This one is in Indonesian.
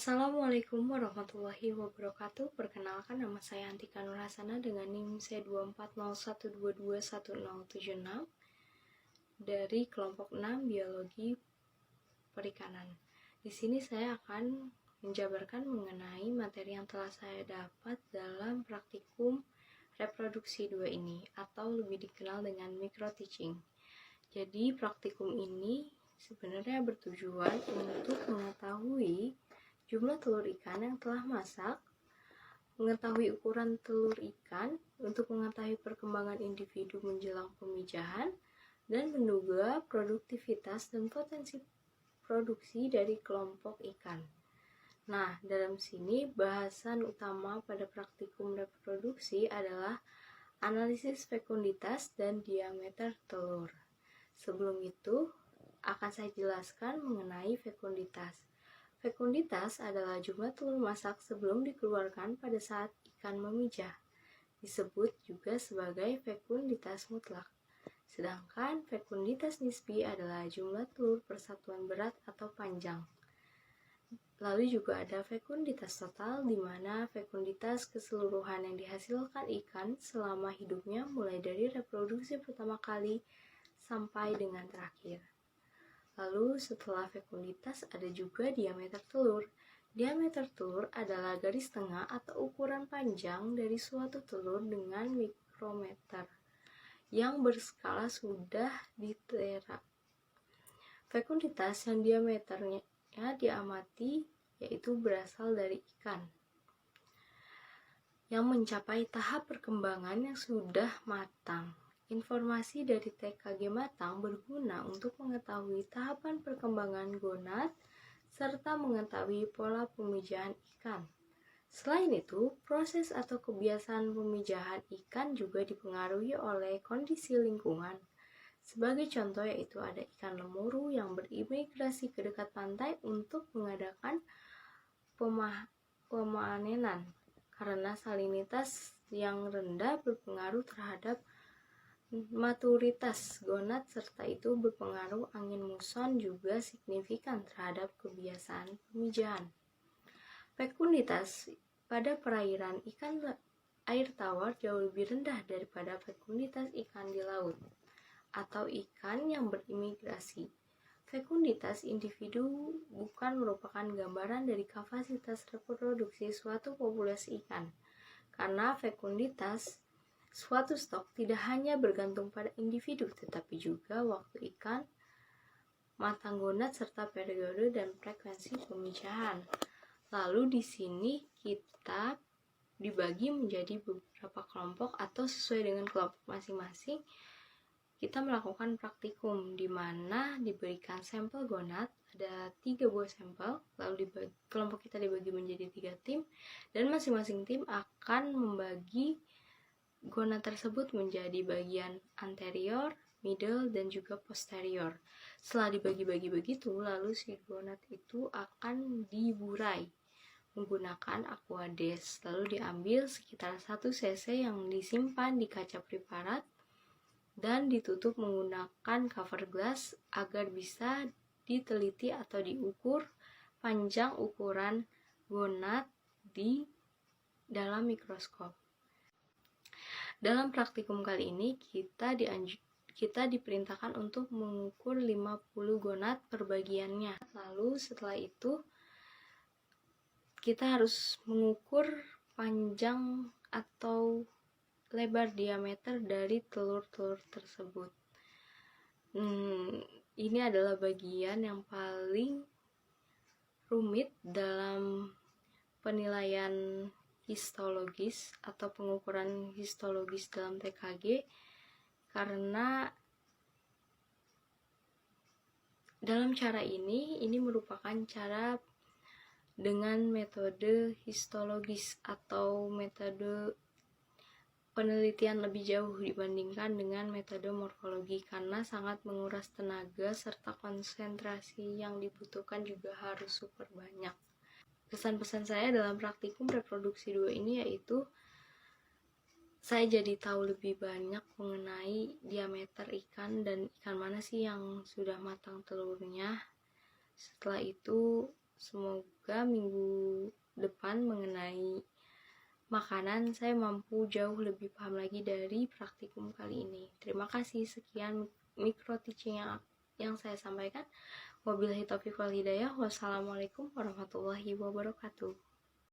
Assalamualaikum warahmatullahi wabarakatuh. Perkenalkan, nama saya Antika Nurhasana dengan NIM C2401221076 dari kelompok 6 Biologi Perikanan. Di sini saya akan menjabarkan mengenai materi yang telah saya dapat dalam praktikum reproduksi 2 ini, atau lebih dikenal dengan micro teaching. Jadi praktikum ini sebenarnya bertujuan untuk mengetahui jumlah telur ikan yang telah masak, mengetahui ukuran telur ikan, untuk mengetahui perkembangan individu menjelang pemijahan, dan menduga produktivitas dan potensi produksi dari kelompok ikan. Nah, dalam sini bahasan utama pada praktikum reproduksi adalah analisis fekunditas dan diameter telur. Sebelum itu, akan saya jelaskan mengenai fekunditas. Fekunditas adalah jumlah telur masak sebelum dikeluarkan pada saat ikan memijah. Disebut juga sebagai fekunditas mutlak. Sedangkan fekunditas nisbi adalah jumlah telur persatuan berat atau panjang. Lalu juga ada fekunditas total, di mana fekunditas keseluruhan yang dihasilkan ikan selama hidupnya mulai dari reproduksi pertama kali sampai dengan terakhir. Lalu setelah fekunditas ada juga diameter telur. Diameter telur adalah garis tengah atau ukuran panjang dari suatu telur dengan mikrometer yang berskala sudah di tera. Fekunditas yang diameternya diamati yaitu berasal dari ikan yang mencapai tahap perkembangan yang sudah matang. Informasi dari TKG matang berguna untuk mengetahui tahapan perkembangan gonad serta mengetahui pola pemijahan ikan. Selain itu, proses atau kebiasaan pemijahan ikan juga dipengaruhi oleh kondisi lingkungan. Sebagai contoh yaitu ada ikan lemuru yang berimigrasi ke dekat pantai untuk mengadakan pemanenan, karena salinitas yang rendah berpengaruh terhadap maturitas gonad, serta itu berpengaruh angin muson juga signifikan terhadap kebiasaan pemijahan. Fekunditas pada perairan ikan air tawar jauh lebih rendah daripada fekunditas ikan di laut atau ikan yang berimigrasi. Fekunditas individu bukan merupakan gambaran dari kapasitas reproduksi suatu populasi ikan, karena fekunditas suatu stok tidak hanya bergantung pada individu, tetapi juga waktu ikan, matang gonad, serta periode dan frekuensi pemijahan. Lalu di sini kita dibagi menjadi beberapa kelompok atau sesuai dengan kelompok masing-masing. Kita melakukan praktikum di mana diberikan sampel gonad, ada 3 buah sampel, lalu kelompok kita dibagi menjadi 3 tim, dan masing-masing tim akan membagi gonad tersebut menjadi bagian anterior, middle, dan juga posterior. Setelah dibagi-bagi begitu, lalu si gonad itu akan diburai menggunakan aquades, lalu diambil sekitar 1 cc yang disimpan di kaca preparat dan ditutup menggunakan cover glass agar bisa diteliti atau diukur panjang ukuran gonad di dalam mikroskop. Dalam praktikum kali ini kita diperintahkan untuk mengukur 50 gonad per bagiannya. Lalu setelah itu kita harus mengukur panjang atau lebar diameter dari telur-telur tersebut. Ini adalah bagian yang paling rumit dalam penilaian histologis atau pengukuran histologis dalam TKG, karena dalam cara ini merupakan cara dengan metode histologis atau metode penelitian lebih jauh dibandingkan dengan metode morfologi, karena sangat menguras tenaga serta konsentrasi yang dibutuhkan juga harus super banyak. Pesan-pesan saya dalam praktikum reproduksi 2 ini yaitu saya jadi tahu lebih banyak mengenai diameter ikan dan ikan mana sih yang sudah matang telurnya. Setelah itu Semoga minggu depan mengenai makanan saya mampu jauh lebih paham lagi dari praktikum kali ini. Terima kasih, sekian micro teaching yang saya sampaikan. Wabillahi taufiq wal hidayah. Wassalamualaikum warahmatullahi wabarakatuh.